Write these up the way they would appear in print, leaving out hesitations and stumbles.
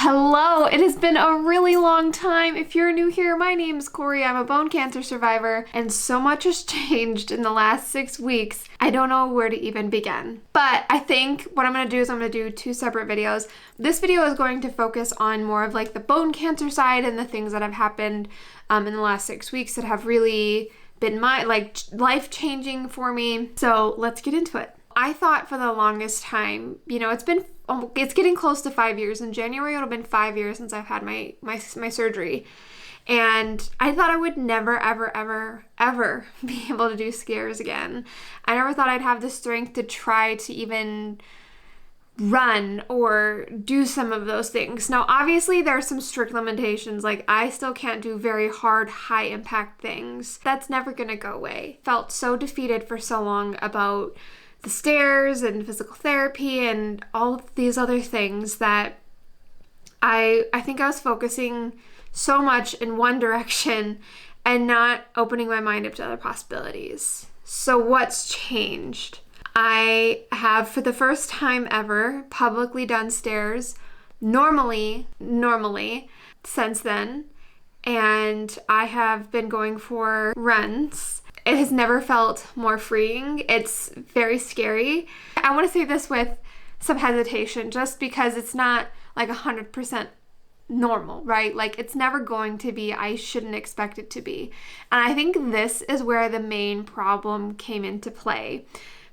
Hello, it has been a really long time. If you're new here, my name's Corey. I'm a bone cancer survivor, and so much has changed in the last 6 weeks. I don't know where to even begin. But I think what I'm going to do is I'm going to do 2 separate videos. This video is going to focus on more of like the bone cancer side and the things that have happened in the last 6 weeks that have really been life-changing for me. So let's get into it. I thought for the longest time, it's getting close to 5 years. In January, it'll have been 5 years since I've had my surgery. And I thought I would never, ever, ever, ever be able to do stairs again. I never thought I'd have the strength to try to even run or do some of those things. Now, obviously, there are some strict limitations. Like, I still can't do very hard, high-impact things. That's never going to go away. Felt so defeated for so long about the stairs and physical therapy and all of these other things that I think I was focusing so much in one direction and not opening my mind up to other possibilities. So what's changed? I have, for the first time ever, publicly done stairs normally since then, and I have been going for runs. It has never felt more freeing. It's very scary. I want to say this with some hesitation, just because it's not like 100% normal, right? Like, it's never going to be. I shouldn't expect it to be. And I think this is where the main problem came into play.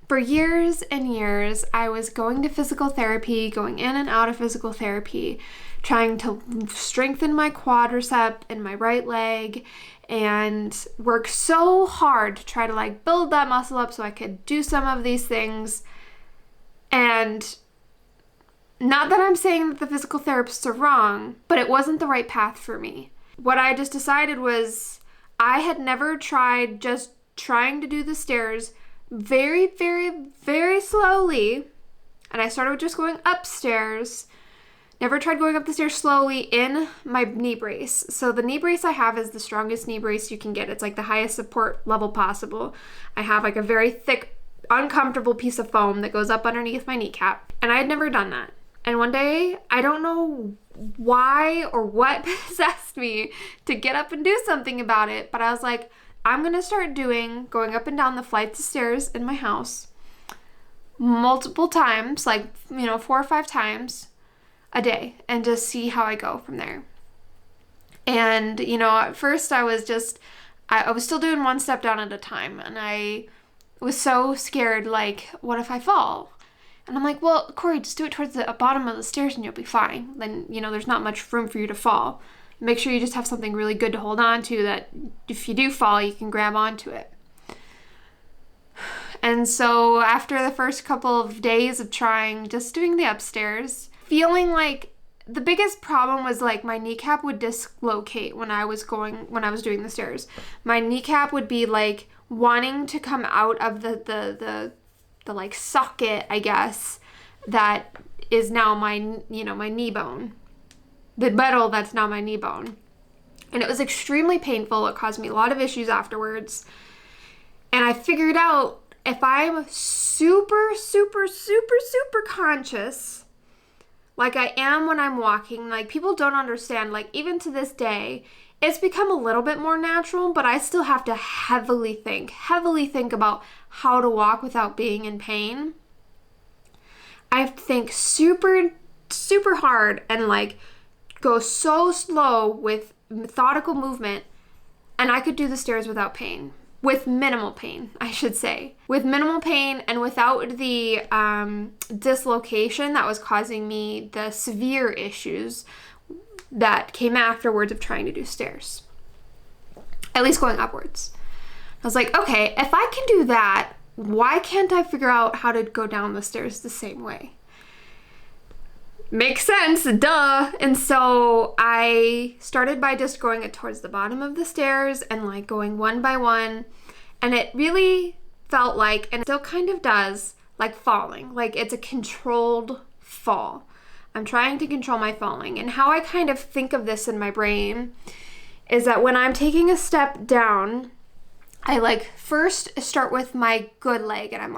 For years and years, I was going to physical therapy, going in and out of physical therapy, trying to strengthen my quadricep and my right leg, and work so hard to try to build that muscle up so I could do some of these things. And not that I'm saying that the physical therapists are wrong, but it wasn't the right path for me. What I just decided was I had never tried just trying to do the stairs very, very, very slowly. And I started with just going upstairs. Never tried going up the stairs slowly in my knee brace. So the knee brace I have is the strongest knee brace you can get. It's like the highest support level possible. I have like a very thick, uncomfortable piece of foam that goes up underneath my kneecap. And I had never done that. And one day, I don't know why or what possessed me to get up and do something about it, but I was like, I'm going to start going up and down the flights of stairs in my house multiple times, 4 or 5 times a day, and just see how I go from there. And, at first I was still doing 1 step down at a time, and I was so scared, what if I fall? And I'm like, well, Corey, just do it towards the bottom of the stairs and you'll be fine. Then, there's not much room for you to fall. Make sure you just have something really good to hold on to that if you do fall, you can grab onto it. And so after the first couple of days of trying, just doing the upstairs, feeling like the biggest problem was my kneecap would dislocate when I was doing the stairs. My kneecap would be wanting to come out of the socket, I guess, that is now my knee bone. The metal that's now my knee bone. And it was extremely painful. It caused me a lot of issues afterwards. And I figured out if I'm super, super, super, super conscious, like I am when I'm walking, people don't understand, even to this day, it's become a little bit more natural, but I still have to heavily think about how to walk without being in pain. I have to think super, super hard and go so slow with methodical movement, and I could do the stairs without pain. With minimal pain, I should say. With minimal pain and without the dislocation that was causing me the severe issues that came afterwards of trying to do stairs. At least going upwards. I was like, okay, if I can do that, why can't I figure out how to go down the stairs the same way? Makes sense, duh. And so I started by just going towards the bottom of the stairs and going one by one. And it really felt like, and it still kind of does, falling. It's a controlled fall. I'm trying to control my falling. And how I kind of think of this in my brain is that when I'm taking a step down, I first start with my good leg and I'm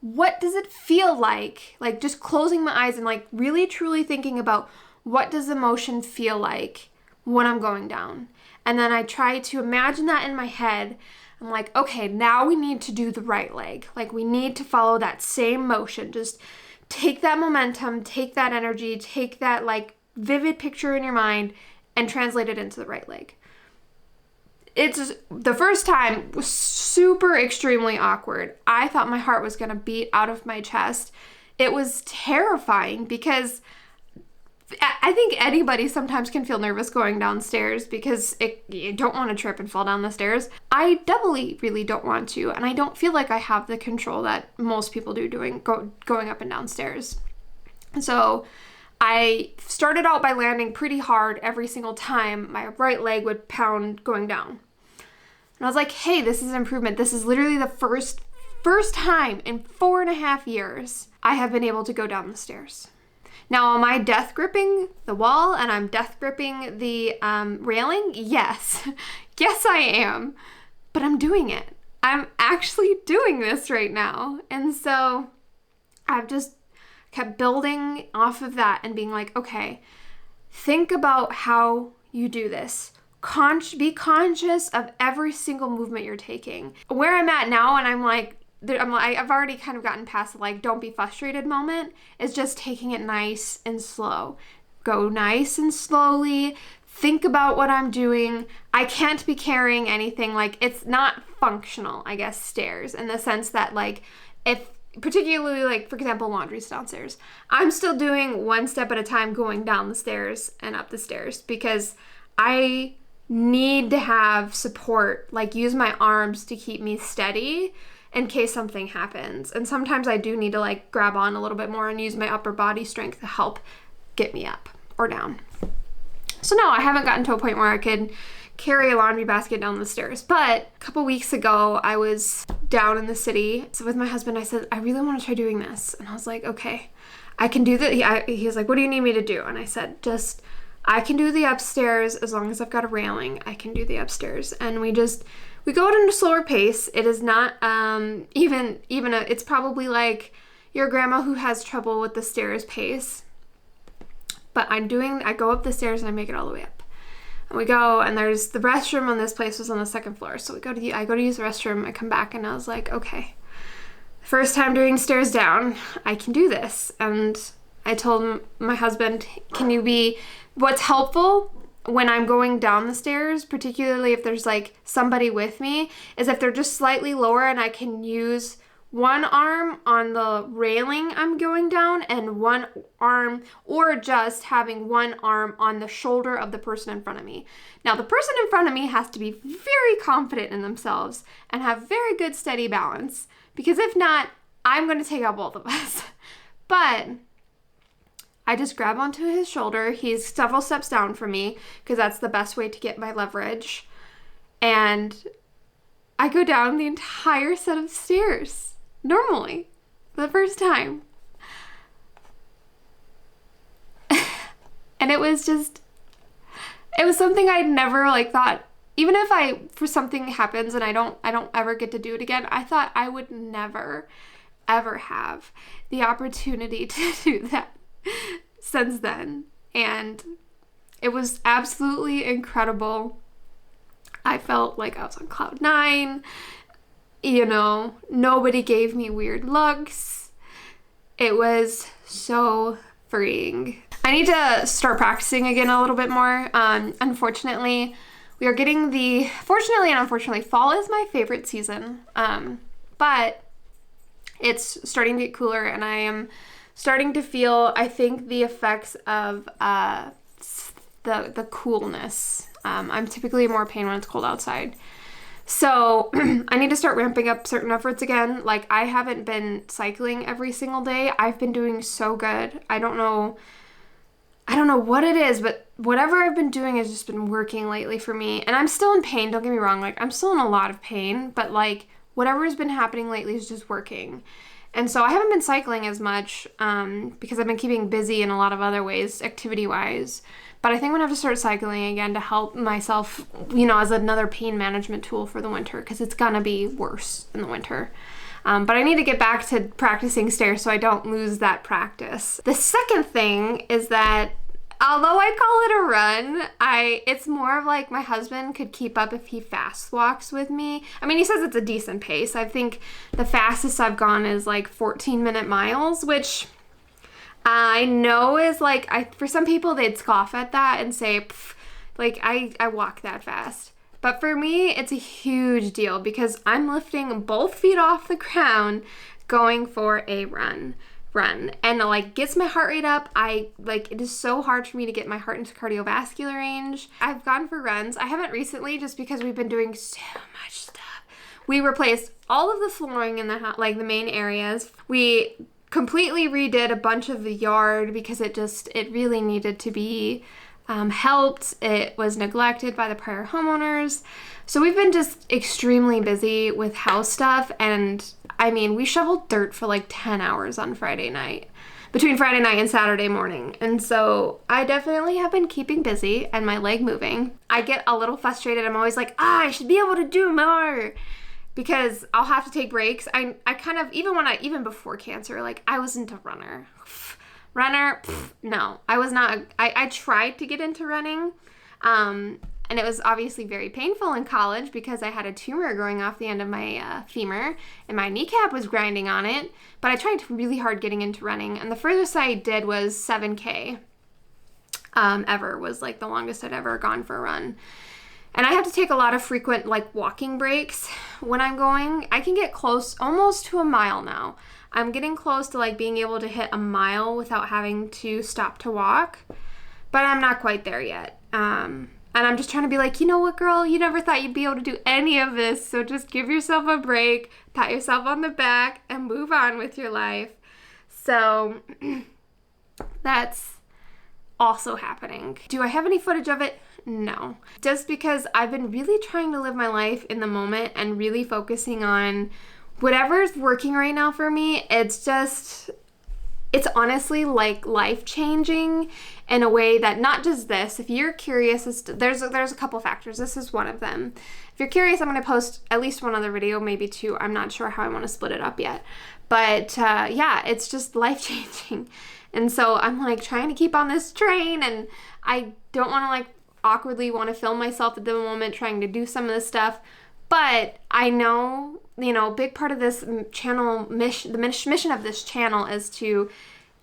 what does it feel like? Just closing my eyes and really truly thinking about what does the motion feel like when I'm going down? And then I try to imagine that in my head. I'm like, okay, now we need to do the right leg. Like, we need to follow that same motion. Just take that momentum, take that energy, take that like vivid picture in your mind and translate it into the right leg. It's the first time was super extremely awkward. I thought my heart was going to beat out of my chest. It was terrifying because I think anybody sometimes can feel nervous going downstairs because you don't want to trip and fall down the stairs. I doubly really don't want to, and I don't feel like I have the control that most people do going up and down stairs. So I started out by landing pretty hard every single time my right leg would pound going down. And I was like, hey, this is improvement. This is literally the first time in 4.5 years I have been able to go down the stairs. Now, am I death gripping the wall and I'm death gripping the railing? Yes. Yes, I am. But I'm doing it. I'm actually doing this right now. And so I've just kept building off of that and being like, okay, think about how you do this. Be conscious of every single movement you're taking. Where I'm at now, and I've already kind of gotten past the like, don't be frustrated moment, is just taking it nice and slow. Go nice and slowly. Think about what I'm doing. I can't be carrying anything. Like, it's not functional, I guess, stairs, in the sense that like, if particularly like, for example, laundry's downstairs, I'm still doing one step at a time going down the stairs and up the stairs because I need to have support, like use my arms to keep me steady in case something happens. And sometimes I do need to like grab on a little bit more and use my upper body strength to help get me up or down. So no, I haven't gotten to a point where I could carry a laundry basket down the stairs. But a couple weeks ago, I was down in the city. So with my husband, I said, I really want to try doing this. And I was like, okay, I can do that. He was like, what do you need me to do? And I said, I can do the upstairs as long as I've got a railing. I can do the upstairs. And we go at a slower pace. It is not it's probably like your grandma who has trouble with the stairs pace. But I go up the stairs and I make it all the way up. And we go, and there's the restroom on this place was on the second floor. So I go to use the restroom. I come back and I was like, okay, first time doing stairs down, I can do this. And I told my husband, what's helpful when I'm going down the stairs, particularly if there's like somebody with me, is if they're just slightly lower and I can use one arm on the railing I'm going down and one arm, or just having one arm on the shoulder of the person in front of me. Now, the person in front of me has to be very confident in themselves and have very good steady balance, because if not, I'm going to take out both of us. But I just grab onto his shoulder. He's several steps down from me because that's the best way to get my leverage. And I go down the entire set of stairs normally for the first time. And it was something I'd never like thought, even if something happens and I don't ever get to do it again, I thought I would never ever have the opportunity to do that since then. And it was absolutely incredible. I felt like I was on cloud 9. Nobody gave me weird looks. It was so freeing. I need to start practicing again a little bit more. Unfortunately, we are getting fortunately and unfortunately, fall is my favorite season. But it's starting to get cooler and I am starting to feel, I think, the effects of the coolness. I'm typically more pain when it's cold outside. So I need to start ramping up certain efforts again. Like, I haven't been cycling every single day. I've been doing so good. I don't know what it is, but whatever I've been doing has just been working lately for me. And I'm still in pain, don't get me wrong. Like, I'm still in a lot of pain, but like, whatever has been happening lately is just working. And so I haven't been cycling as much because I've been keeping busy in a lot of other ways, activity-wise. But I think I'm going to have to start cycling again to help myself, as another pain management tool for the winter, because it's going to be worse in the winter. But I need to get back to practicing stairs so I don't lose that practice. The second thing is that although I call it a run, it's more of like my husband could keep up if he fast walks with me. I mean, he says it's a decent pace. I think the fastest I've gone is like 14-minute miles, which I know is like, for some people they'd scoff at that and say, like I walk that fast. But for me, it's a huge deal because I'm lifting both feet off the ground going for a run and like gets my heart rate up. It is so hard for me to get my heart into cardiovascular range. I've gone for runs. I haven't recently just because we've been doing so much stuff. We replaced all of the flooring in the house, like the main areas. We completely redid a bunch of the yard because it really needed to be helped. It was neglected by the prior homeowners. So we've been just extremely busy with house stuff, and I mean, we shoveled dirt for like 10 hours on Friday night, between Friday night and Saturday morning. And so I definitely have been keeping busy and my leg moving. I get a little frustrated. I'm always like, I should be able to do more because I'll have to take breaks. I kind of, even before cancer, like I wasn't a runner. No, I was not. I tried to get into running. And it was obviously very painful in college because I had a tumor growing off the end of my femur and my kneecap was grinding on it. But I tried really hard getting into running, and the furthest I did was 7K ever, was like the longest I'd ever gone for a run. And I have to take a lot of frequent like walking breaks when I'm going. I can get close almost to a mile now. I'm getting close to like being able to hit a mile without having to stop to walk, but I'm not quite there yet. And I'm just trying to be like, you know what, girl, you never thought you'd be able to do any of this, so just give yourself a break, pat yourself on the back, and move on with your life. So that's also happening. Do I have any footage of it? No. Just because I've been really trying to live my life in the moment and really focusing on whatever's working right now for me. It's honestly like life-changing in a way that not just this. If you're curious, there's a couple factors. This is one of them. If you're curious, I'm going to post at least one other video, maybe two. I'm not sure how I want to split it up yet. But yeah, it's just life-changing. And so I'm like trying to keep on this train, and I don't want to like awkwardly want to film myself at the moment trying to do some of this stuff. But I know, a big part of this channel mission, the mission of this channel is to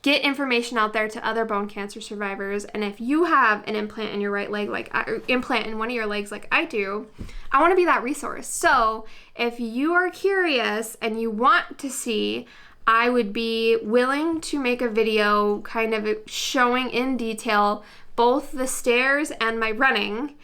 get information out there to other bone cancer survivors. And if you have an implant in your right leg, implant in one of your legs like I do, I want to be that resource. So if you are curious and you want to see, I would be willing to make a video kind of showing in detail both the stairs and my running.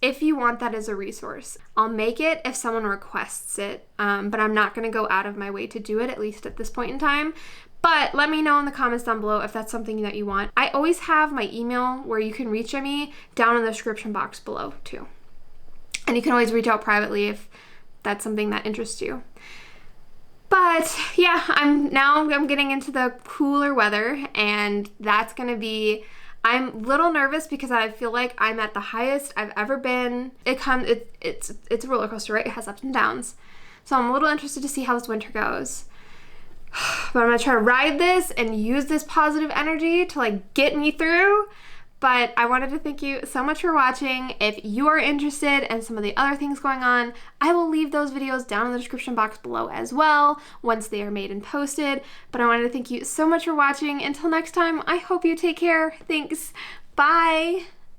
If you want that as a resource, I'll make it if someone requests it, but I'm not going to go out of my way to do it, at least at this point in time. But let me know in the comments down below if that's something that you want. I always have my email where you can reach me down in the description box below too. And you can always reach out privately if that's something that interests you. But yeah, I'm getting into the cooler weather, and that's going to be, I'm a little nervous because I feel like I'm at the highest I've ever been. It's a roller coaster, right? It has ups and downs. So I'm a little interested to see how this winter goes. But I'm gonna try to ride this and use this positive energy to like get me through. But I wanted to thank you so much for watching. If you are interested in some of the other things going on, I will leave those videos down in the description box below as well once they are made and posted. But I wanted to thank you so much for watching. Until next time, I hope you take care. Thanks. Bye.